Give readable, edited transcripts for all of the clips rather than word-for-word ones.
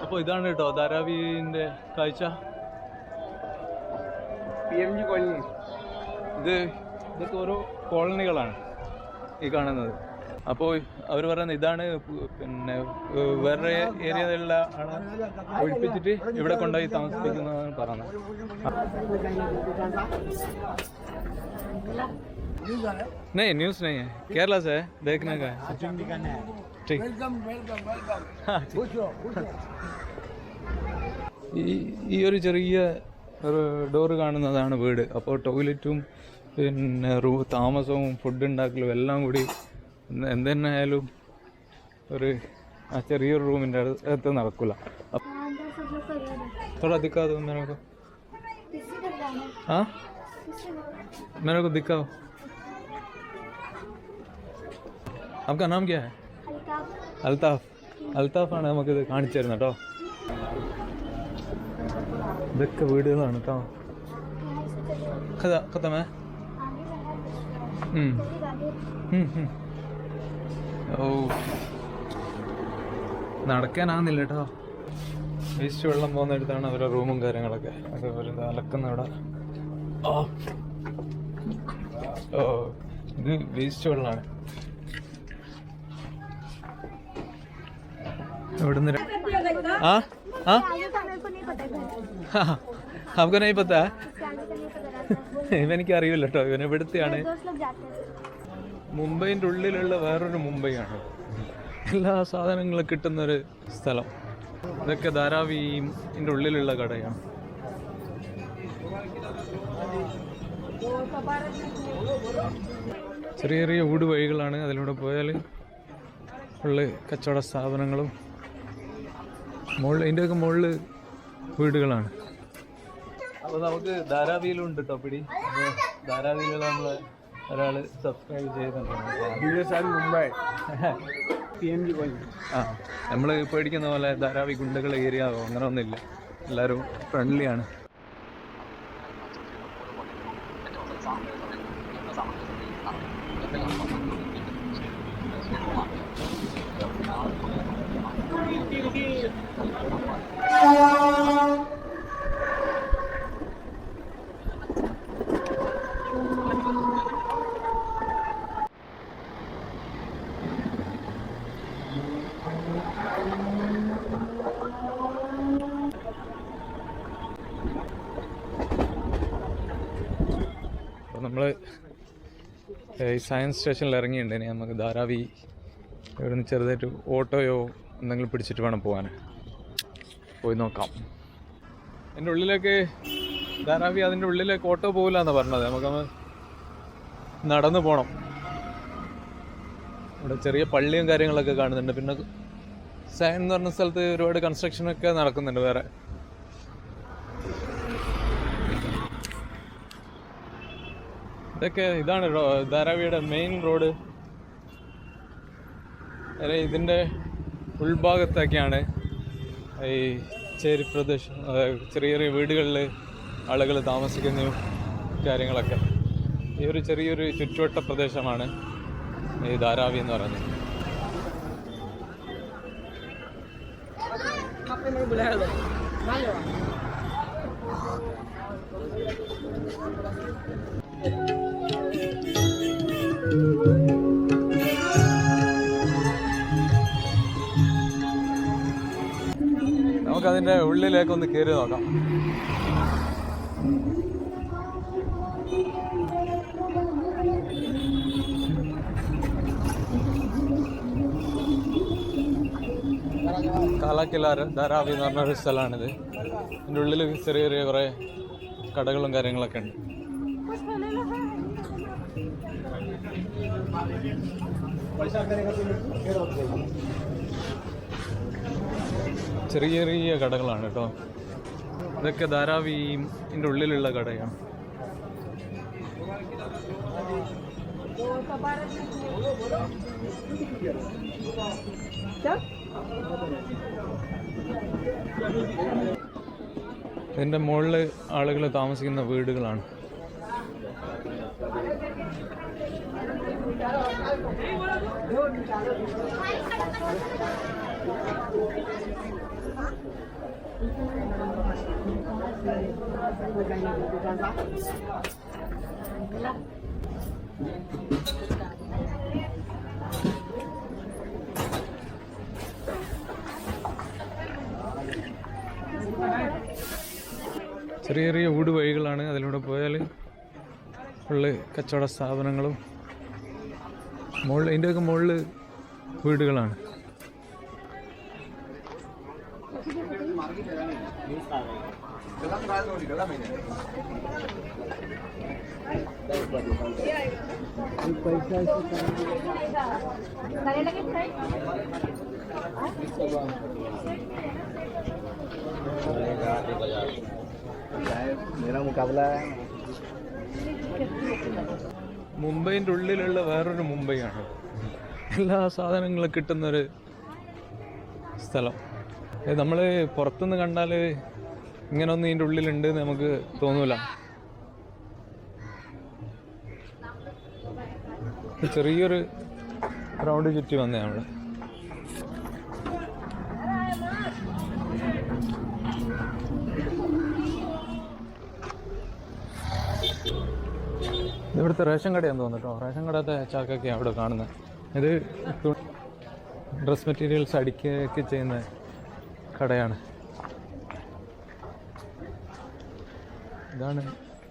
അപ്പോൾ ഇതാണ് കേട്ടോ ധാരാവിൻ്റെ കാഴ്ച. PMG colony. ഇതൊക്കെ ഓരോ കോളനികളാണ് ഈ കാണുന്നത്. അപ്പോൾ അവർ പറയുന്നത് ഇതാണ് പിന്നെ വേറെ ഏരിയയിലുള്ള ആളെ ഒഴിപ്പിച്ചിട്ട് ഇവിടെ കൊണ്ടുപോയി താമസിപ്പിക്കുന്നതാണ് പറയുന്നത്. नहीं न्यूज़ नहीं है, केरला से है, देखने का है. ठीक. ഈ ഒരു ചെറിയ ഒരു ഡോറ് കാണുന്നതാണ് വീട്. അപ്പോൾ ടോയ്ലറ്റും പിന്നെ താമസവും ഫുഡ് ഉണ്ടാക്കലും എല്ലാം കൂടി എന്തെന്നായാലും ഒരു ആ ചെറിയൊരു റൂമിൻ്റെ അടുത്ത് നടക്കില്ല. थोड़ा दिखा दो मेरे को. हाँ मेरे को दिखाओ. आपका नाम क्या है? अल्ताफ. അൽത്താഫാണ് നമുക്കിത് കാണിച്ചു തരുന്നത് കേട്ടോ. ഇതൊക്കെ വീടുകളാണ് കേട്ടോ. ഖത്തമേ ഓ നടക്കാനാകുന്നില്ല കേട്ടോ. വേസ്റ്റ് വെള്ളം പോകുന്നിടത്താണ് അവരുടെ റൂമും കാര്യങ്ങളൊക്കെ. അതേപോലെ അലക്കുന്ന ഇവിടെ. ഓ ഇത് വേസ്റ്റ് വെള്ളമാണ്. ഇവിടുന്ന് आपको नहीं पता है? ഇവനെനിക്ക് അറിയില്ല കേട്ടോ. ഇവൻ ഇവിടുത്തെയാണ്. മുംബൈൻ്റെ ഉള്ളിലുള്ള വേറൊരു മുംബൈയാണ്. എല്ലാ സാധനങ്ങളും കിട്ടുന്നൊരു സ്ഥലം. ഇതൊക്കെ ധാരാവിൻ്റെ ഉള്ളിലുള്ള കടയാണ്. ചെറിയ ചെറിയ ഊട് വഴികളാണ്. അതിലൂടെ പോയാൽ ഉള്ള കച്ചവട സ്ഥാപനങ്ങളും ഇതിൻ്റെയൊക്കെ മുകളിൽ വീടുകളാണ്. അപ്പോൾ നമുക്ക് ധാരാവിയിലുണ്ട് കേട്ടോ പിടി. അപ്പോൾ ധാരാവിയിൽ നമ്മൾ ഒരാൾ സബ്സ്ക്രൈബ് ചെയ്യുന്നുണ്ട്. Mumbai PMG colony. നമ്മൾ പേടിക്കുന്ന പോലെ ധാരാവി ഗുണ്ടകൾ ഏരിയാവോ അങ്ങനെ ഒന്നുമില്ല. എല്ലാവരും ഫ്രണ്ട്ലിയാണ്. അപ്പോൾ നമ്മൾ ഈ സയൻസ് സ്റ്റേഷനിൽ ഇറങ്ങിയിട്ടുണ്ട്. ഇനി നമുക്ക് ധാരാവി ഇവിടെ നിന്ന് ചെറുതായിട്ട് ഓട്ടോയോ എന്തെങ്കിലും പിടിച്ചിട്ട് വേണം പോകാൻ. പോയി നോക്കാം. അതിൻ്റെ ഉള്ളിലേക്ക് ധാരാവി അതിൻ്റെ ഉള്ളിലേക്ക് ഓട്ടോ പോകില്ല എന്നാണ് പറഞ്ഞത്. നമുക്കത് നടന്നു പോകണം. ഇവിടെ ചെറിയ പള്ളിയും കാര്യങ്ങളൊക്കെ കാണുന്നുണ്ട്. പിന്നെ സയൻ എന്ന് പറഞ്ഞ സ്ഥലത്ത് ഒരുപാട് കൺസ്ട്രക്ഷനൊക്കെ നടക്കുന്നുണ്ട് വേറെ. ഇതൊക്കെ ഇതാണ് ധാരാവിയുടെ മെയിൻ റോഡ്. ഇതിൻ്റെ ഉൾഭാഗത്തൊക്കെയാണ് ഈ ചേരി പ്രദേശം, ചെറിയ ചെറിയ വീടുകളിൽ ആളുകൾ താമസിക്കുന്ന കാര്യങ്ങളൊക്കെ. ഈ ഒരു ചെറിയൊരു ചുറ്റുവട്ട പ്രദേശമാണ് ഈ ധാരാവി എന്ന് പറയുന്നത്. നമുക്കതിൻ്റെ ഉള്ളിലേക്കൊന്ന് കയറി നോക്കാം. കാലാക്കിലാർ ധാരാവി എന്ന് പറഞ്ഞൊരു സ്ഥലമാണിത്. ഇതിൻ്റെ ഉള്ളിൽ ചെറിയ ചെറിയ കുറേ കടകളും കാര്യങ്ങളൊക്കെ ഉണ്ട്. ചെറിയ ചെറിയ കടകളാണ് കേട്ടോ. ഇതൊക്കെ ധാരാവിൻ്റെ ഉള്ളിലുള്ള കടയാണ്. ഇതിൻ്റെ മുകളിൽ ആളുകൾ താമസിക്കുന്ന വീടുകളാണ്. ചെറിയ ചെറിയ ഊട് വഴികളാണ്. അതിലൂടെ പോയാൽ ഫുള്ള് കച്ചവട സ്ഥാപനങ്ങളും മുകളിൽ ഇതിൻ്റെയൊക്കെ മുകളിൽ വീടുകളാണ്. മുംബൈൻ്റെ ഉള്ളിലുള്ള വേറൊരു മുംബൈയാണ്. എല്ലാ സാധനങ്ങളും കിട്ടുന്നൊരു സ്ഥലം. നമ്മൾ പുറത്തുനിന്ന് കണ്ടാൽ ഇങ്ങനൊന്നും ഇതിൻ്റെ ഉള്ളിലുണ്ട് എന്ന് നമുക്ക് തോന്നൂല. ചെറിയൊരു റൗണ്ട് ചുറ്റി വന്നേ നമ്മൾ. ഇവിടുത്തെ റേഷൻ കടയാന്ന് തോന്നുന്നു കേട്ടോ. റേഷൻ കടത്തെ ചാക്കൊക്കെയാണ് അവിടെ കാണുന്നത്. ഇത് ഡ്രസ് മെറ്റീരിയൽസ് അടിക്കുകയൊക്കെ ചെയ്യുന്ന കടയാണ്. ഇതാണ്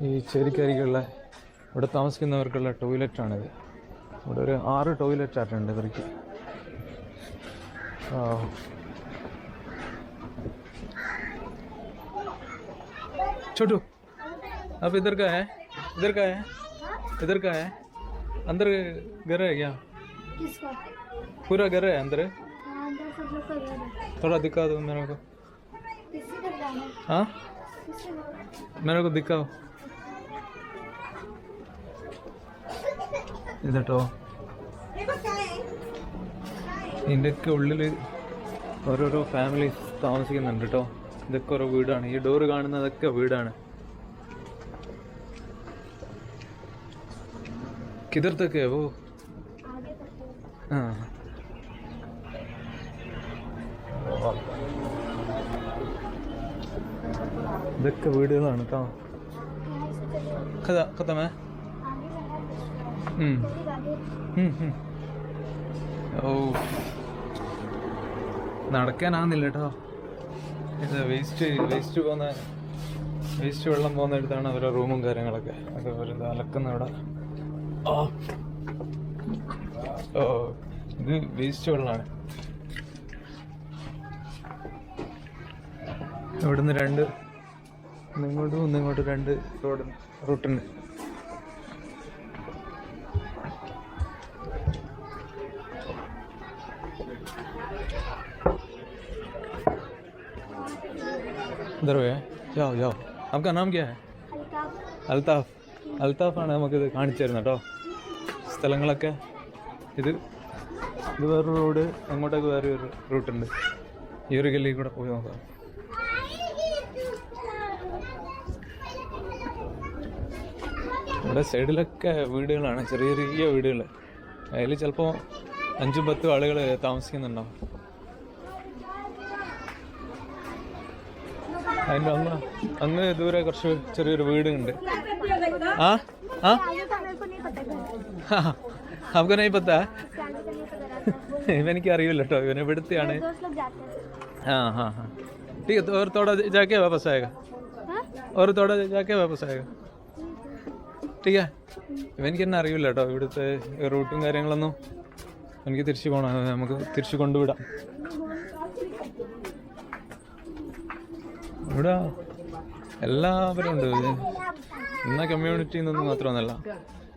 ഈ ചേരിക്കരിക്കുള്ള ഇവിടെ താമസിക്കുന്നവർക്കുള്ള ടോയ്ലറ്റാണിത്. ഇവിടെ ഒരു 6 ടോയ്ലറ്റ് ആയിട്ടുണ്ട് ഇവർക്ക്. छोटू अब इधर का है? इधर का है? इधर का है? अंदर घर है क्या? किसका? पूरा घर है अंदर? हाँ, अंदर सब लोग का घर है। थोड़ा दिखा दो मेरे को. किससे घर जाना है? हाँ किससे घर? मेरे को दिखाओ. ഇതട്ടോ ഇതിൻ്റെയൊക്കെ ഉള്ളിൽ ഓരോരോ ഫാമിലീസ് താമസിക്കുന്നുണ്ട് കേട്ടോ. ഇതൊക്കെ ഓരോ വീടാണ്. ഈ ഡോറ് കാണുന്നതൊക്കെ വീടാണ്. किधर तक है वो? आगे तक है। हाँ ഇതൊക്കെ വീടുകളാണ് കേട്ടോ. यहाँ से चले ഖത്തമേ. आगे का है फिर आगे ഓ നടക്കാനാകുന്നില്ല കേട്ടോ. ഇത് വേസ്റ്റ് വെള്ളം പോകുന്നിടത്താണ് അവരുടെ റൂമും കാര്യങ്ങളൊക്കെ. അത് ഒരു അലക്കുന്ന ഇവിടെ. ഓ ഇത് വേസ്റ്റ് വെള്ളമാണ്. ഇവിടുന്ന് ഇങ്ങോട്ടും ഇങ്ങോട്ടും 2 റൂട്ടുണ്ട്. इधर है. जाओ जाओ. आपका नाम क्या है? അൽത്താഫ്. അൽത്താഫാണ് നമുക്കിത് കാണിച്ചു തരുന്നത് കേട്ടോ. സ്ഥലങ്ങളൊക്കെ ഇത് വേറൊരു റോഡ്. അങ്ങോട്ടേക്ക് വേറെ ഒരു റൂട്ടുണ്ട്. ഈ ഒരു ഗല്ലി കൂടെ പോയി നോക്കാം. ഇവിടെ സൈഡിലൊക്കെ വീടുകളാണ്. ചെറിയ ചെറിയ വീടുകൾ. അതിൽ ചിലപ്പോൾ 5-10 ആളുകൾ താമസിക്കുന്നുണ്ടാവും. അതിൻ്റെ അങ്ങ് ദൂരെ കുറച്ച് ചെറിയൊരു വീടുണ്ട്. ആ ആ നമുക്ക് नहीं पता. ഇവനെനിക്ക് അറിയില്ല കേട്ടോ. ഇവനെ ഇവിടുത്തെയാണ്. हाँ हाँ हाँ ठीक है. तो और थोड़ा जाके वापस आएगा. और थोड़ा जाके वापस आएगा. ठीक है. ഇവനിക്ക് തന്നെ അറിയില്ല കേട്ടോ ഇവിടുത്തെ റൂട്ടും കാര്യങ്ങളൊന്നും. എനിക്ക് തിരിച്ചു പോകണം. നമുക്ക് തിരിച്ചു കൊണ്ടുവിടാം. ഇവിടെ എല്ലാവരും ഉണ്ട്. ഇന്ന കമ്മ്യൂണിറ്റിയിൽ നിന്ന് മാത്രമൊന്നുമല്ല,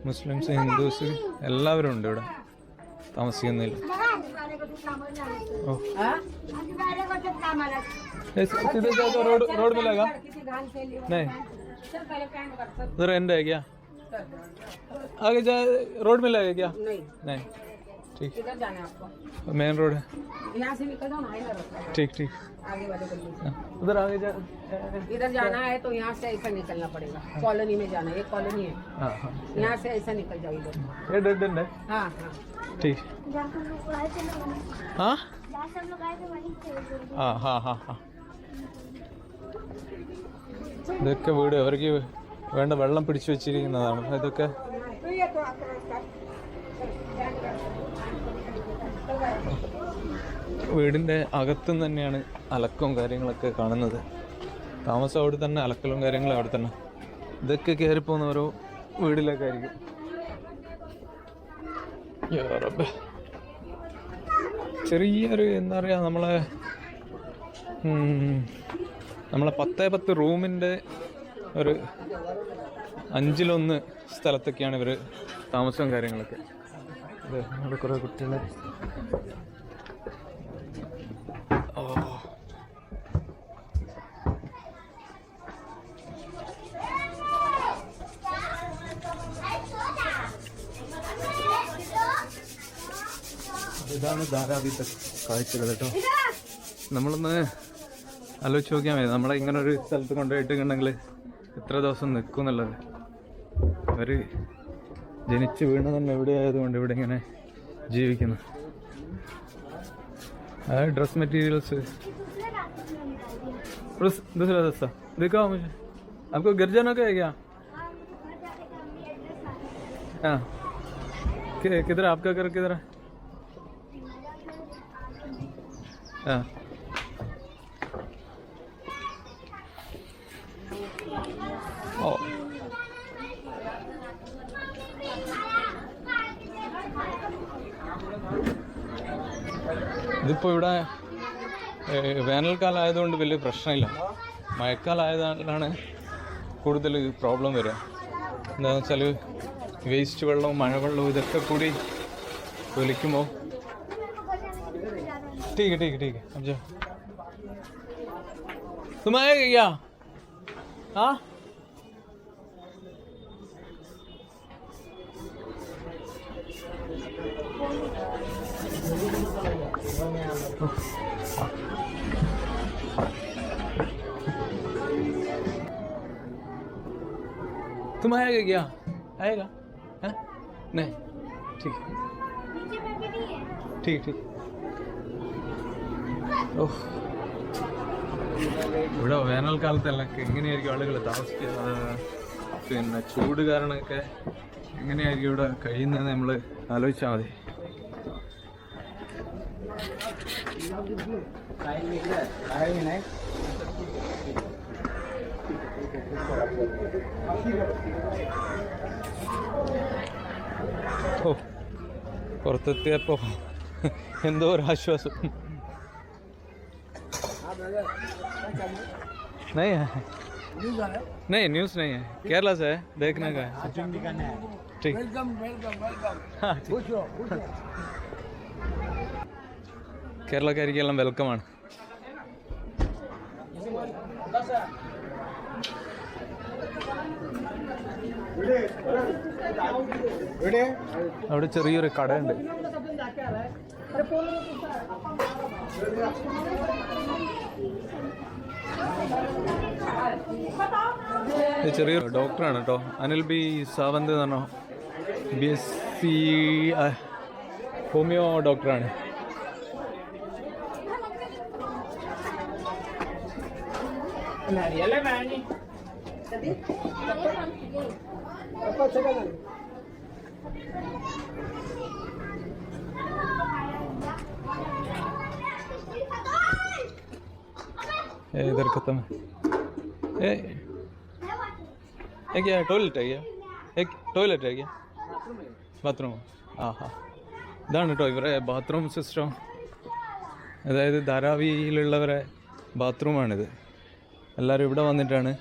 മുസ്ലിംസ്, ഹിന്ദുസ് എല്ലാവരും ഉണ്ട് ഇവിടെ താമസിക്കുന്നില്ല. ഓ रोड मिलेगा नहीं? उधर एंड है क्या? आगे जा रोड मिलेगा क्या? नहीं. ठीक किधर जाना है आपको? मेन रोड है यहाँ से निकल जाओ ना, इधर ठीक ठीक आगे वाले गली से। हाँ, उधर आगे जा इधर जाना है तो यहाँ से ऐसा निकलना पड़ेगा, कॉलोनी में जाना है, ये कॉलोनी है, हाँ हाँ यहाँ से ऐसा निकल जाओ इधर। ये डेड एंड है हाँ हाँ ठीक जहाँ हम लोग आए थे ना वहीं, हाँ जहाँ से हम लोग आए थे वहीं थे वो। हाँ हाँ हाँ हाँ ഇതൊക്കെ വീട് അവർക്ക് വേണ്ട വെള്ളം പിടിച്ചു വെച്ചിരിക്കുന്നതാണ് അപ്പോൾ ഇതൊക്കെ വീടിൻ്റെ അകത്തുനിന്ന് തന്നെയാണ് അലക്കവും കാര്യങ്ങളൊക്കെ കാണുന്നത്. താമസം അവിടെ തന്നെ, അലക്കലും കാര്യങ്ങളും അവിടെ തന്നെ. ഇതൊക്കെ കയറിപ്പോകുന്ന ഓരോ വീടിലേക്കായിരിക്കും. യാ റബ്ബേ. ചെറിയൊരു എന്താ പറയുക, നമ്മളെ 10 റൂമിൻ്റെ ഒരു 5/1 സ്ഥലത്തൊക്കെയാണ് ഇവർ താമസവും കാര്യങ്ങളൊക്കെ. അവിടെ കുറേ കുട്ടികൾ. ഓ ഇതാണ് ധാരാവിത്തെ കാഴ്ചകൾ കേട്ടോ. നമ്മളൊന്ന് ആലോചിച്ച് നോക്കിയാൽ മതി, നമ്മളെ ഇങ്ങനെ ഒരു സ്ഥലത്ത് കൊണ്ടുപോയിട്ടുണ്ടെങ്കിൽ എത്ര ദിവസം നിൽക്കും എന്നുള്ളത്. അവർ ജനിച്ച് വീണ തന്നെ ഇവിടെ ആയതുകൊണ്ട് ഇവിടെ ഇങ്ങനെ ജീവിക്കുന്നു. ड्रेस मटेरियल्स दूसरा सस्ता दिखाओ मुझे. आपको गिरजनों का है क्या? हाँ किधर आपका घर किधर है? हाँ ओ ഇതിപ്പോൾ ഇവിടെ വേനൽക്കാലം ആയതുകൊണ്ട് വലിയ പ്രശ്നമില്ല. മഴക്കാലം ആയതാണ് കൂടുതൽ പ്രോബ്ലം വരിക. എന്താണെന്ന് വെച്ചാൽ വേസ്റ്റ് വെള്ളവും മഴവെള്ളവും ഇതൊക്കെ കൂടി ഒലിക്കുമ്പോൾ. ठीक है ठीक है ठीक है अब जाओ. तुम आएगा क्या? हाँ तुम आएगा क्या? आएगा? हाँ नहीं ठीक है ठीक ठीक. ഓഹ് ഇവിടെ വേനൽക്കാലത്തെല്ലാം എങ്ങനെയായിരിക്കും ആളുകൾ താമസിക്കുക, പിന്നെ ചൂട് കാരണമൊക്കെ എങ്ങനെയായിരിക്കും ഇവിടെ കഴിയുന്നതെന്ന് നമ്മൾ ആലോചിച്ചാൽ മതി. ഓ പുറത്തെത്തിയപ്പോൾ എന്തോ ഒരു ആശ്വാസം. नहीं है नहीं न्यूज़ नहीं है, केरला से है, देखने का है. ठीक हाँ കേരളക്കാരിക്കെല്ലാം വെൽക്കമാണ്. അവിടെ ചെറിയൊരു കടയുണ്ട്. ഇത് ചെറിയൊരു ഡോക്ടറാണ് കേട്ടോ, അനിൽ ബി സാവന്ത് എന്ന് പറഞ്ഞോ, BSc ഹോമിയോ ഡോക്ടറാണ്. इधर खत्म है. क्या टॉयलेट है क्या? एक टॉयलेट है क्या? ബാത്റൂം. ആഹാ ഇതാണ് കേട്ടോ ഇവരെ ബാത്റൂം സിസ്റ്റം. അതായത് ധാരാവിയിലുള്ളവരെ ബാത്റൂമാണിത്. എല്ലാവരും ഇവിടെ വന്നിട്ടാണ്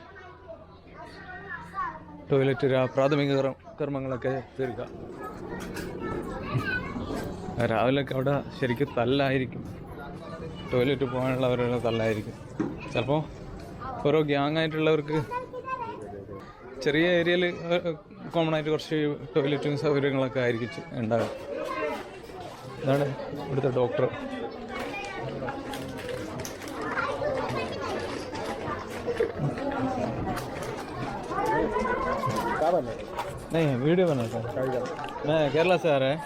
ടോയ്ലറ്റ് പ്രാഥമിക കർമ്മങ്ങളൊക്കെ തീർക്കുക. രാവിലെയൊക്കെ അവിടെ ശരിക്കും തല്ലായിരിക്കും, ടോയ്ലറ്റ് പോകാനുള്ളവരുടെ തല്ലായിരിക്കും. ചിലപ്പോൾ ഓരോ ഗ്യാങ്ങായിട്ടുള്ളവർക്ക് ചെറിയ ഏരിയയിൽ കോമൺ ആയിട്ട് കുറച്ച് ടോയ്ലറ്റും സൗകര്യങ്ങളൊക്കെ ആയിരിക്കും ഉണ്ടാകുക. ഇതാണ് ഇവിടുത്തെ ഡോക്ടർ. नहीं वीडियो बनाता मैं केरला से आ रहा है.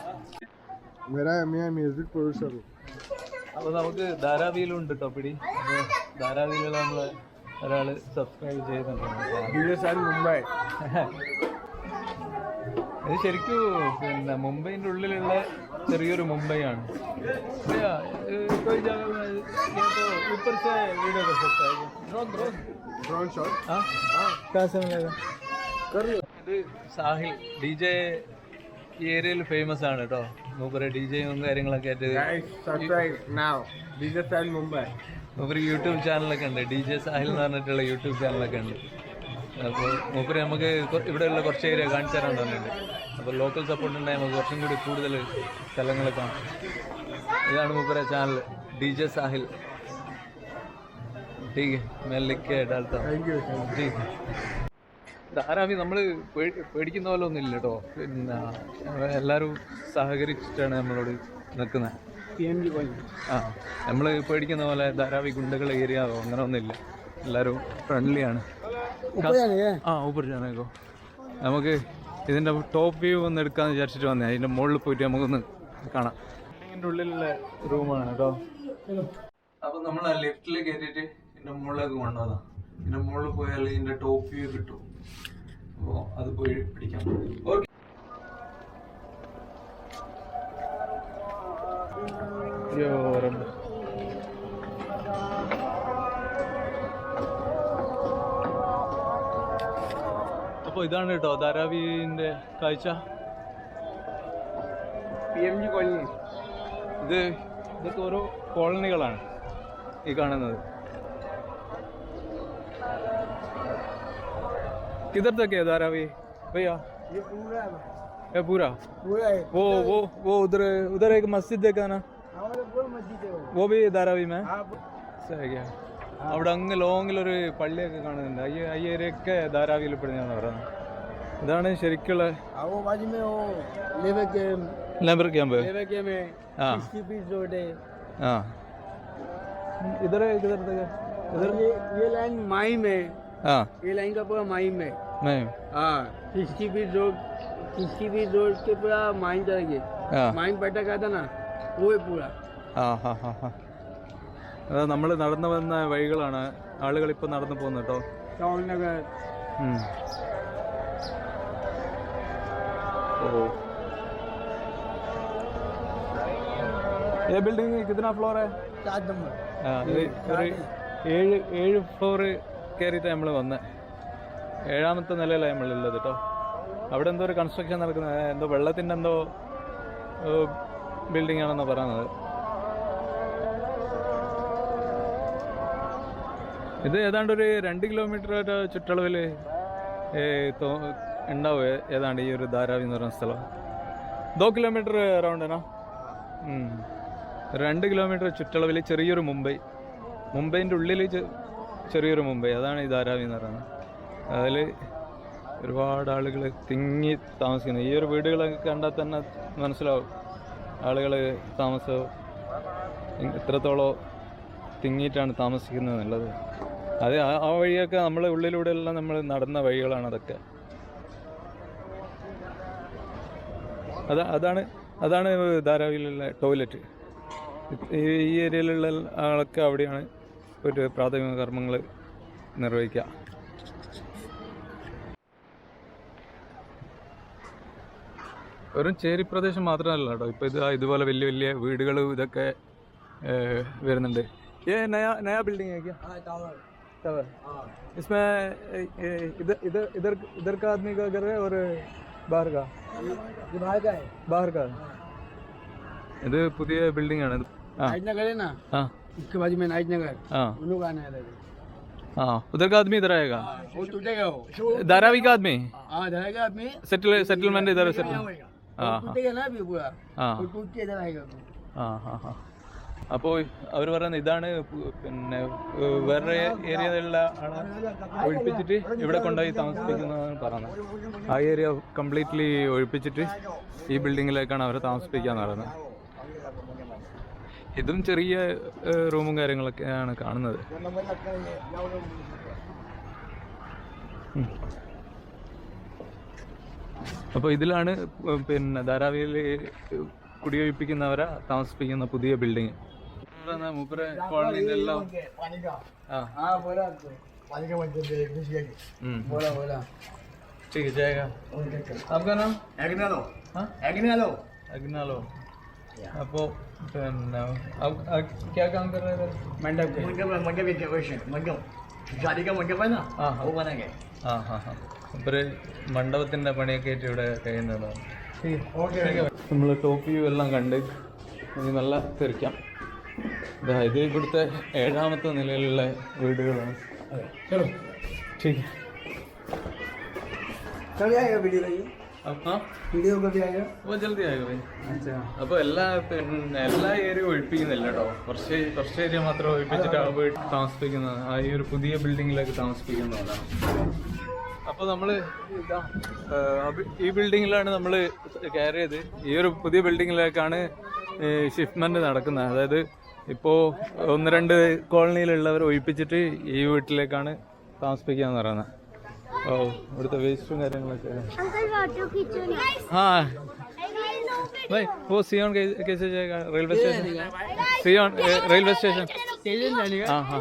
मैं म्यूजिक प्रोड्यूसर हूँ. അപ്പോൾ നമുക്ക് ധാരാവിയിലുണ്ട് കേട്ടോ പിടി. അപ്പോൾ ധാരാവിയിലുള്ള നമ്മൾ ഒരാൾ സബ്സ്ക്രൈബ് ചെയ്യുന്നുണ്ട്. मुंबई. ഇത് ശരിക്കും പിന്നെ മുംബൈൻ്റെ ഉള്ളിലുള്ള ചെറിയൊരു മുംബൈയാണ്. ऊपर से वीडियो कर सकता है. Drone shot. हाँ कहाँ से मिलेगा? ഇത് സാഹിൽ DJ ഈ ഏരിയയിൽ ഫേമസ് ആണ് കേട്ടോ. മൂപ്പര് DJയും കാര്യങ്ങളൊക്കെ ആയിട്ട് Guys, subscribe now. DJ Style Mumbai. മൂപ്പര് യൂട്യൂബ് ചാനലൊക്കെ ഉണ്ട്. DJ സാഹിൽ എന്ന് പറഞ്ഞിട്ടുള്ള യൂട്യൂബ് ചാനലൊക്കെ ഉണ്ട്. അപ്പോൾ മൂപ്പര് നമുക്ക് ഇവിടെയുള്ള കുറച്ച് ഏരിയ കാണിച്ചു തരാൻ തന്നിട്ടുണ്ട്. അപ്പോൾ ലോക്കൽ സപ്പോർട്ട് ഉണ്ടെങ്കിൽ നമുക്ക് കുറച്ചും കൂടി കൂടുതൽ സ്ഥലങ്ങൾ കാണാം. ഇതാണ് മൂപ്പരെ ചാനൽ DJ സാഹിൽ. ठीक है मैं लिख के डालता हूँ. Thank you. ठीक है. ധാരാവി നമ്മൾ പേടിക്കുന്ന പോലെ ഒന്നും ഇല്ല കേട്ടോ. പിന്നെ എല്ലാവരും സഹകരിച്ചിട്ടാണ് നമ്മളോട് നിൽക്കുന്നത്. PMG colony. ആ നമ്മൾ പേടിക്കുന്ന പോലെ ധാരാവി ഗുണ്ടകൾ ഏരിയാവോ അങ്ങനെ ഒന്നുമില്ല. എല്ലാവരും ഫ്രണ്ട്ലിയാണ്. ആ ഊപ്പർ ജാനേക്കോ. നമുക്ക് ഇതിൻ്റെ ടോപ്പ് വ്യൂ ഒന്ന് എടുക്കാമെന്ന് വിചാരിച്ചിട്ട് വന്നേ. അതിൻ്റെ മുകളിൽ പോയിട്ട് നമുക്കൊന്ന് കാണാം. ഇതിൻ്റെ ഉള്ളിലുള്ള റൂമാണ് കേട്ടോ. അപ്പം നമ്മൾ ആ ലിഫ്റ്റിൽ കയറ്റിയിട്ട് ഇതിൻ്റെ മുകളിലേക്ക് കൊണ്ടുവന്നതാണ്. ഇതിൻ്റെ മുകളിൽ പോയാൽ ഇതിൻ്റെ ടോപ്പ് വ്യൂ കിട്ടും. അപ്പോൾ അത് പോയി പിടിക്കാം. ഓക്കെ. അപ്പോൾ ഇതാണ് കേട്ടോ ധാരാവിൻ്റെ കാഴ്ച. PMG colony. ഇതൊക്കെ ഓരോ കോളനികളാണ് ഈ കാണുന്നത്. किधर तक है धारावी भैया? ये पूरा ये पूरा है. वो उधर एक मस्जिद देखा ना, हमारे पूरा मस्जिद है वो भी धारावी में हाँ. സഹി അവിടെ അങ്ങ് ലോങ്ങിലൊരു പള്ളിയൊക്കെ കാണുന്നുണ്ട്. ഈ ഏരിയയൊക്കെ ധാരാവിയിൽ പെടുന്നതാണ് പറയുന്നത്. ഇതാണ് ശരിക്കുള്ള वो बाजू में वो labour camp. Labour camp. Labour camp है. हाँ. 60 फीट रोड है. हाँ इधर ये लाइन माई में. हाँ ये लाइन का पूरा माइम है. मैं हाँ 60 फीट रोड के पूरा माइन जाएंगे. हाँ माइन पटक आता ना वो है पूरा. ആ ഹാ ഹാ ഹാ. അതാ നമ്മൾ നടന്നു വന്ന വഴികളാണ്. ആളുകൾ ഇപ്പോൾ നടന്നു പോകുന്നത് കേട്ടോ. टॉल नगर. ഓ ये बिल्डिंग कितना फ्लोर है? 7 नंबर. ഒരു 7 ഫ്ലോർ കയറിയിട്ട് നമ്മൾ വന്നത്. 7ാമത്തെ നിലയിലാണ് നമ്മളുള്ളത് കേട്ടോ. അവിടെ എന്തോ ഒരു കൺസ്ട്രക്ഷൻ നടക്കുന്നത്. എന്തോ വെള്ളത്തിൻ്റെ എന്തോ ബിൽഡിംഗ് ആണെന്നാണ് പറയുന്നത്. ഇത് ഏതാണ്ട് ഒരു 2 കിലോമീറ്റർ ചുറ്റളവിൽ ഉണ്ടാവും ഏതാണ്ട് ഈ ഒരു ധാരാവി എന്ന് പറയുന്ന സ്ഥലം. 2 കിലോമീറ്റർ അറൗണ്ട് 2 കിലോമീറ്റർ ചുറ്റളവിൽ ചെറിയൊരു മുംബൈൻ്റെ ഉള്ളിൽ ചെറിയൊരു മുംബൈ. അതാണ് ഈ ധാരാവി എന്ന് പറയുന്നത്. അതിൽ ഒരുപാട് ആളുകൾ തിങ്ങി താമസിക്കുന്നത്. ഈ ഒരു വീടുകളൊക്കെ കണ്ടാൽ തന്നെ മനസ്സിലാവും ആളുകൾ താമസവും എത്രത്തോളം തിങ്ങിയിട്ടാണ് താമസിക്കുന്നത് എന്നുള്ളത്. അത് ആ വഴിയൊക്കെ നമ്മളെ ഉള്ളിലൂടെ എല്ലാം നമ്മൾ നടന്ന വഴികളാണ് അതൊക്കെ. അതാണ് ധാരാവിയിലുള്ള ടോയ്ലറ്റ്. ഈ ഏരിയയിലുള്ള ആളൊക്കെ അവിടെയാണ് ഒരു പ്രാഥമിക കർമ്മങ്ങൾ നിർവഹിക്കുക. വെറും ചേരി പ്രദേശം മാത്രമല്ല കേട്ടോ. ഇപ്പോൾ ഇതുപോലെ വലിയ വലിയ വീടുകൾ ഇതൊക്കെ വരുന്നുണ്ട്. ये नया बिल्डिंग है क्या? टावर. इसमें इधर का आदमी का घर है और बाहर का? बाहर का. ഇത് പുതിയ ബിൽഡിംഗ് ആണ്. नाइट नगर है ना. हाँ इसके बाजू में नाइट नगर. हाँ उन्हों का आना है. हाँ उधर का आदमी इधर आएगा. वो टूटेगा वो. धारावी का आदमी हाँ धरेगा आदमी. सेटलमेंट इधर सेटल. हाँ टूटेगा ना अभी पूरा. हाँ वो टूट के इधर आएगा. हाँ हाँ हाँ. അപ്പോൾ അവർ പറയുന്നത് ഇതാണ് പിന്നെ വേറെ ഏരിയയിലുള്ള ആളെ ഒഴിപ്പിച്ചിട്ട് ഇവിടെ കൊണ്ടുപോയി താമസിപ്പിക്കുന്നതാണ് പറയുന്നത്. ആ ഏരിയ കംപ്ലീറ്റ്ലി ഒഴിപ്പിച്ചിട്ട് ഈ ബിൽഡിങ്ങിലേക്കാണ് അവരെ താമസിപ്പിക്കാന്ന് പറയുന്നത്. ഇതും ചെറിയ റൂമും കാര്യങ്ങളൊക്കെയാണ് കാണുന്നത്. അപ്പോൾ ഇതിലാണ് പിന്നെ ധാരാവിയിൽ കുടിയൊഴിപ്പിക്കുന്നവരെ താമസിപ്പിക്കുന്ന പുതിയ ബിൽഡിങ്. മൂപ്പരെ കോളനിയിലെല്ലാം ठीक है जाएगा. आपका नाम? एग्नालो. हाँ? एग्नालो. अग्नालो. അപ്പോൾ പിന്നെ क्या काम कर रहे थे? मंडप मंडप डेकोरेशन मंडप शादी का मंडप है ना हाँ वो बनाएंगे. हाँ हाँ हाँ ഇവര് മണ്ഡപത്തിൻ്റെ പണിയൊക്കെ ആയിട്ട് ഇവിടെ കഴിയുന്നതാണ്. നമ്മൾ ടോപ്പ് വ്യൂ എല്ലാം കണ്ട് ഇനി നല്ല തിരിക്കാം. ഇത് ഇവിടുത്തെ 7ാമത്തെ നിലയിലുള്ള വീടുകളാണ്. ठीक है. कब आएगा वीडियो का ये? हाँ वीडियो कब आएगा? അപ്പോൾ ജൽദി ആകും ഭായി. अच्छा. അപ്പോൾ എല്ലാ ഏരിയയും ഒഴിപ്പിക്കുന്നില്ല കേട്ടോ. കുറച്ച് ഏരിയ മാത്രം ഒഴിപ്പിച്ചിട്ടാണ് വീട് താമസിപ്പിക്കുന്നത്. ഈ ഒരു പുതിയ ബിൽഡിങ്ങിലേക്ക് താമസിപ്പിക്കുന്നതാണ്. അപ്പോൾ നമ്മൾ ഈ ബിൽഡിങ്ങിലാണ് നമ്മൾ കയറിയത്. ഈ ഒരു പുതിയ ബിൽഡിങ്ങിലേക്കാണ് ഷിഫ്റ്റ്മെൻറ്റ് നടക്കുന്നത്. അതായത് ഇപ്പോൾ 1-2 കോളനിയിലുള്ളവർ ഒഴിപ്പിച്ചിട്ട് ഈ വീട്ടിലേക്കാണ് താമസിപ്പിക്കുകയെന്ന് പറയുന്നത്. ഓ ഇവിടുത്തെ വേസ്റ്റും കാര്യങ്ങളൊക്കെ. अंकल फोटो खींचो ना. हाँ भाई वो सियोन कैसे जाएगा? Railway station. Sion railway station. हाँ हाँ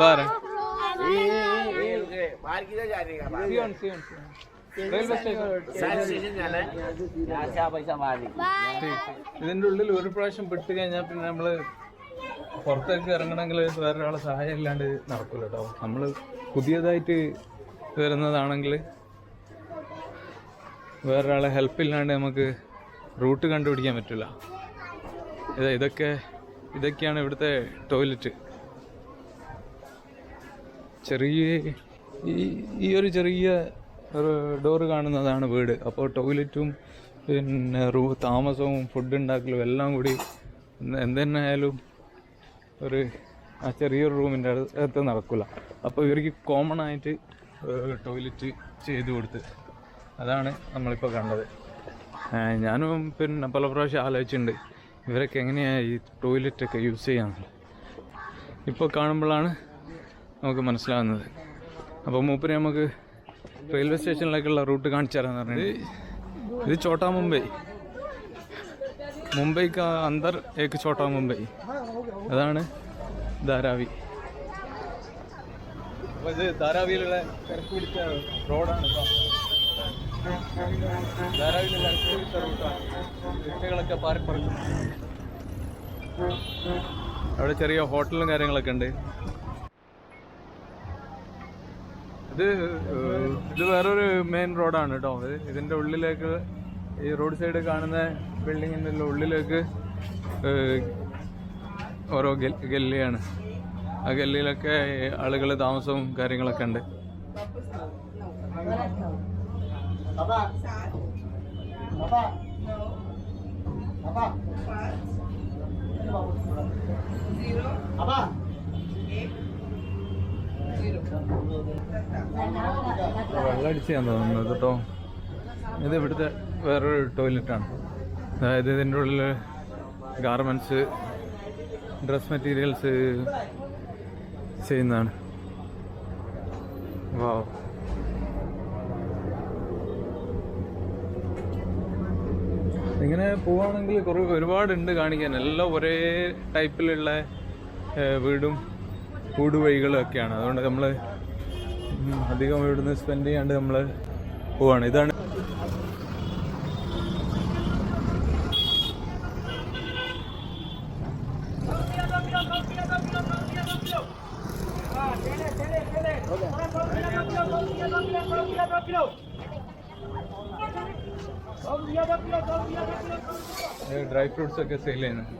बाहर है. बाहर किधर जा रही है? Sion Sion railway station. ഇതിൻ്റെ ഉള്ളിൽ ഒരു പ്രാവശ്യം പെട്ട് കഴിഞ്ഞാൽ പിന്നെ നമ്മൾ പുറത്തേക്ക് ഇറങ്ങണമെങ്കിൽ വേറൊരാളെ സഹായം ഇല്ലാണ്ട് നടക്കില്ല കേട്ടോ. നമ്മൾ പുതിയതായിട്ട് വരുന്നതാണെങ്കിൽ വേറൊരാളെ ഹെൽപ്പില്ലാണ്ട് നമുക്ക് റൂട്ട് കണ്ടുപിടിക്കാൻ പറ്റില്ല. ഇതൊക്കെയാണ് ഇവിടുത്തെ ടോയ്ലറ്റ്. ഈ ഒരു ചെറിയ ഡോറ് കാണുന്നതാണ് വീട്. അപ്പോൾ ടോയ്ലറ്റും പിന്നെ താമസവും ഫുഡ് ഉണ്ടാക്കലും എല്ലാം കൂടി എന്തെന്നായാലും ആ ചെറിയൊരു റൂമിൻ്റെ അടുത്ത് നടക്കില്ല. അപ്പോൾ ഇവർക്ക് കോമൺ ആയിട്ട് ടോയ്ലറ്റ് ചെയ്തു കൊടുത്ത് അതാണ് നമ്മളിപ്പോൾ കണ്ടത്. ഞാനും പിന്നെ പല പ്രാവശ്യം ആലോചിച്ചിട്ടുണ്ട് ഇവരൊക്കെ എങ്ങനെയാണ് ഈ ടോയ്ലറ്റൊക്കെ യൂസ് ചെയ്യാന്നുള്ളത്. ഇപ്പോൾ കാണുമ്പോഴാണ് നമുക്ക് മനസ്സിലാകുന്നത്. അപ്പോൾ മൂപ്പര് നമുക്ക് റെയിൽവേ സ്റ്റേഷനിലേക്കുള്ള റൂട്ട് കാണിച്ചു തരാമെന്ന് പറഞ്ഞത്. ഇത് ചോട്ടാ മുംബൈക്ക് അന്തർ ഏക്ക് ചോട്ടാ മുംബൈ. അതാണ് ധാരാവി. അപ്പോൾ ഇത് ധാരാവിയിലുള്ള തിരക്ക് പിടിച്ച റോഡാണ്. ധാരാവിയിലുള്ള തിരക്ക് പിടിച്ച റൂട്ടാണ്. കുട്ടികളൊക്കെ പാറിപ്പറക്കും. അവിടെ ചെറിയ ഹോട്ടലും കാര്യങ്ങളൊക്കെ ഉണ്ട്. ഇത് വേറൊരു മെയിൻ റോഡാണ് കേട്ടോ. ഇതിൻ്റെ ഉള്ളിലേക്ക് ഈ റോഡ് സൈഡ് കാണുന്ന ബിൽഡിങ്ങിൻ്റെ ഉള്ളിലേക്ക് ഓരോ ഗല്ലിയാണ്. ആ ഗല്ലിയിലൊക്കെ ആളുകൾ താമസവും കാര്യങ്ങളൊക്കെ ഉണ്ട്. വെള്ളമടിച്ചാന്ന് തോന്നുന്നത് കേട്ടോ. ഇത് ഇവിടുത്തെ വേറൊരു ടോയ്ലറ്റാണ്. അതായത് ഇതിൻ്റെ ഉള്ളിൽ ഗാർമെൻറ്റ്സ് ഡ്രസ് മെറ്റീരിയൽസ് ചെയ്യുന്നതാണ്. വാവ്. ഇങ്ങനെ പോവുകയാണെങ്കിൽ ഒരുപാടുണ്ട് കാണിക്കാൻ. എല്ലാം ഒരേ ടൈപ്പിലുള്ള വീടും കൂടുവഴികളും ഒക്കെയാണ്. അതുകൊണ്ട് നമ്മൾ അധികം ഇവിടുന്ന് സ്പെൻഡ് ചെയ്യാണ്ട് നമ്മൾ പോവാണ്. ഇതാണ് ഡ്രൈ ഫ്രൂട്ട്സ് ഒക്കെ സെയിൽ ചെയ്യുന്നത്.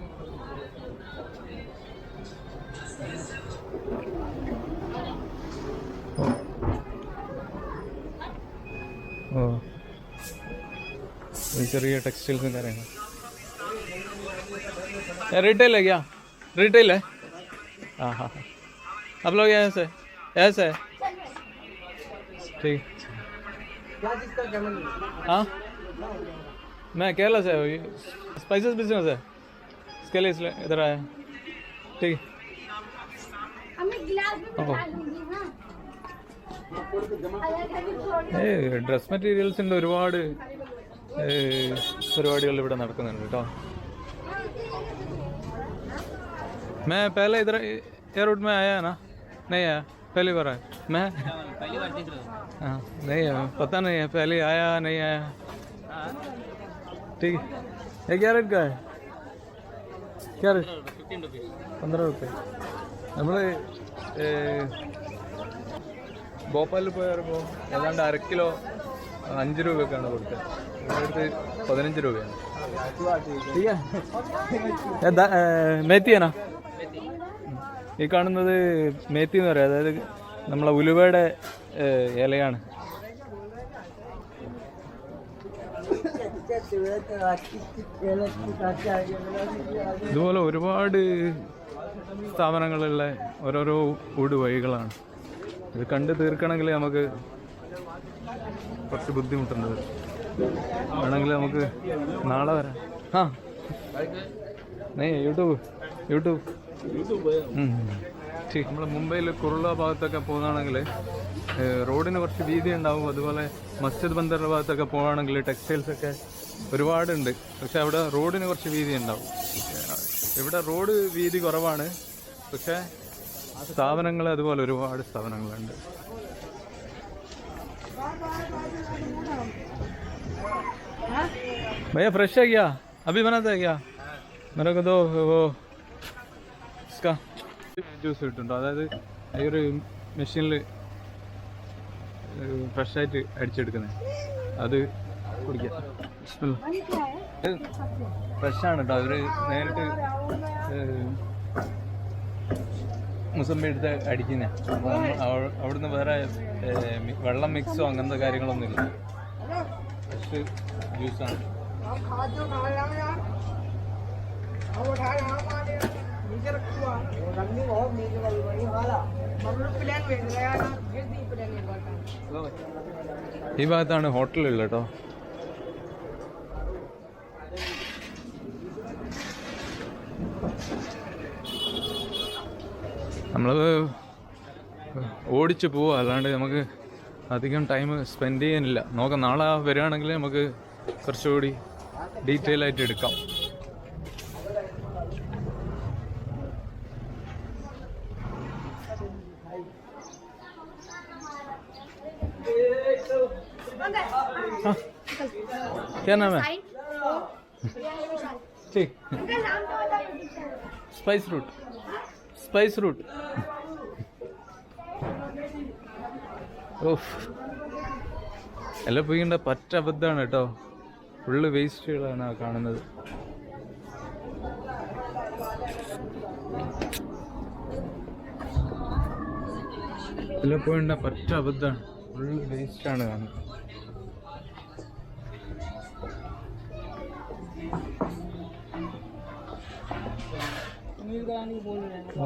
ഓ ചെറിയ ടെക്സ്റ്റൈൽസും കാര്യങ്ങളും. रिटेल है क्या? रिटेल है. हाँ हाँ हाँ. आप लोग ऐसे ऐसे ठीक. हाँ मैं केरला से हूँ. स्पाइसेस बिजनेस है. इसके लिए इसलिए इधर आया ठीक है हमें गिलास भी बना लूंगी हाँ ഡ്രസ് മെറ്റീരിയൽസിൻ്റെ ഒരുപാട് പരിപാടികൾ ഇവിടെ നടക്കുന്നുണ്ട് കേട്ടോ. मैं पहले इधर ये रूट में आया ना नहीं आया पहली बार आया मैं हाँ नहीं है पता नहीं है पहले आया नहीं आया ठीक है. ये क्या रेट का है क्या रेट 15 रुपये. നമ്മൾ ഭോപ്പാലിൽ പോയപ്പോൾ ഏതാണ്ട് 1/2 കിലോ 5 രൂപയൊക്കെയാണ് കൊടുത്തത്. അടുത്ത് 15 രൂപയാണ്. മേത്തിയാണോ ഈ കാണുന്നത്? മേത്തി എന്ന് പറയാം, അതായത് നമ്മളെ ഉലുവയുടെ ഇലയാണ്. ഇതുപോലെ ഒരുപാട് സ്ഥാപനങ്ങളുള്ള ഓരോരോ ഊട് വഴികളാണ്. ഇത് കണ്ട് തീർക്കണമെങ്കിൽ നമുക്ക് കുറച്ച് ബുദ്ധിമുട്ടുണ്ട്. വേണമെങ്കിൽ നമുക്ക് നാളെ വരാം. ആ യൂട്യൂബ് നമ്മൾ മുംബൈയിൽ കുറുള ഭാഗത്തൊക്കെ പോകുകയാണെങ്കിൽ റോഡിന് കുറച്ച് വീതി ഉണ്ടാവും. അതുപോലെ മസ്ജിദ് ബന്ദറിൻ്റെ ഭാഗത്തൊക്കെ പോകുകയാണെങ്കിൽ ടെക്സ്റ്റൈൽസൊക്കെ ഒരുപാടുണ്ട്. പക്ഷെ അവിടെ റോഡിന് കുറച്ച് വീതി ഉണ്ടാവും. ഇവിടെ റോഡ് വീതി കുറവാണ്, പക്ഷേ സ്ഥാപനങ്ങൾ അതുപോലെ ഒരുപാട് സ്ഥാപനങ്ങളുണ്ട്. भैया फ्रेश है क्या? अभी बनाता है क्या? मेरे को दो वो इसका ജ്യൂസ് കിട്ടുന്നുണ്ടോ? അതായത് ഈ ഒരു മെഷീനിൽ ഫ്രഷായിട്ട് അടിച്ചെടുക്കുന്നത്, അത് കുടിക്കാം. ഫ്രഷാണ് കേട്ടോ. അവർ നേരിട്ട് മുസമ്പി എടുത്ത് അടിക്കുന്നത്. അപ്പോൾ അവിടുന്ന് വേറെ വെള്ളം മിക്സോ അങ്ങനത്തെ കാര്യങ്ങളൊന്നുമില്ല. ഫ്രഷ് ജ്യൂസാണ്. ഈ ഭാഗത്താണ് ഹോട്ടലുള്ളത് കേട്ടോ. നമ്മൾ ഓടിച്ച് പോവുക, അല്ലാണ്ട് നമുക്ക് അധികം ടൈം സ്പെൻഡ് ചെയ്യാനില്ല. നോക്കാം, നാളെ വരികയാണെങ്കിൽ നമുക്ക് കുറച്ചുകൂടി ഡീറ്റെയിൽ ആയിട്ട് എടുക്കാം. क्या नाम है? ठीक. Spice route. ഓഫ്, എല്ലാം പോയിണ്ട പറ്റ അബദ്ധമാണ് കേട്ടോ. ഫുള്ള് വേസ്റ്റുകളാണ് കാണുന്നത്. എല്ലാം പോയിണ്ട പറ്റ അബദ്ധമാണ്. ഫുള്ള് വേസ്റ്റാണ് കാണുന്നത്. ഓ,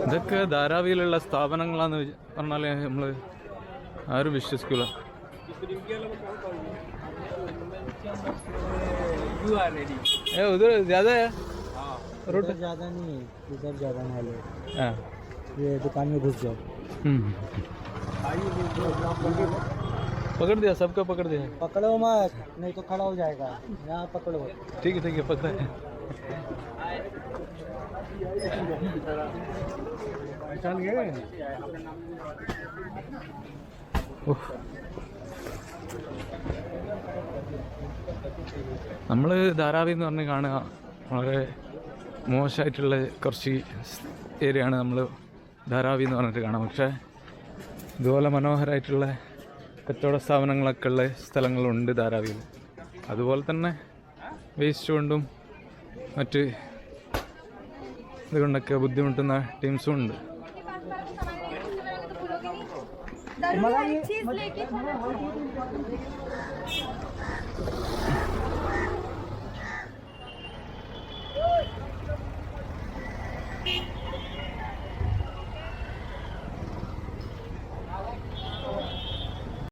ഇതൊക്കെ ധാരാവിയിലുള്ള സ്ഥാപനങ്ങളാന്ന് പറഞ്ഞാൽ നമ്മൾ ആരും വിശ്വസിക്കില്ല. उधर ज्यादा है रूट? ज्यादा नहीं है, इधर ज्यादा माल है. हाँ, ये दुकान में घुस जाओ. पकड़ दिया, सबका पकड़ दिया. पकड़ो मत, नहीं तो खड़ा हो जाएगा. यहाँ पकड़ो. ठीक है पकड़ा है. നമ്മൾ ധാരാവി എന്ന് പറഞ്ഞ് കാണുക വളരെ മോശമായിട്ടുള്ള കുറച്ച് ഏരിയയാണ് നമ്മൾ ധാരാവി എന്ന് പറഞ്ഞിട്ട് കാണാം. പക്ഷേ ഇതുപോലെ മനോഹരമായിട്ടുള്ള കച്ചവട സ്ഥാപനങ്ങളൊക്കെ ഉള്ള സ്ഥലങ്ങളുണ്ട് ധാരാവിയിൽ. അതുപോലെ തന്നെ വേസ്റ്റ് കൊണ്ടും മറ്റ് ഇതുകൊണ്ടൊക്കെ ബുദ്ധിമുട്ടുന്ന ടീംസും ഉണ്ട്.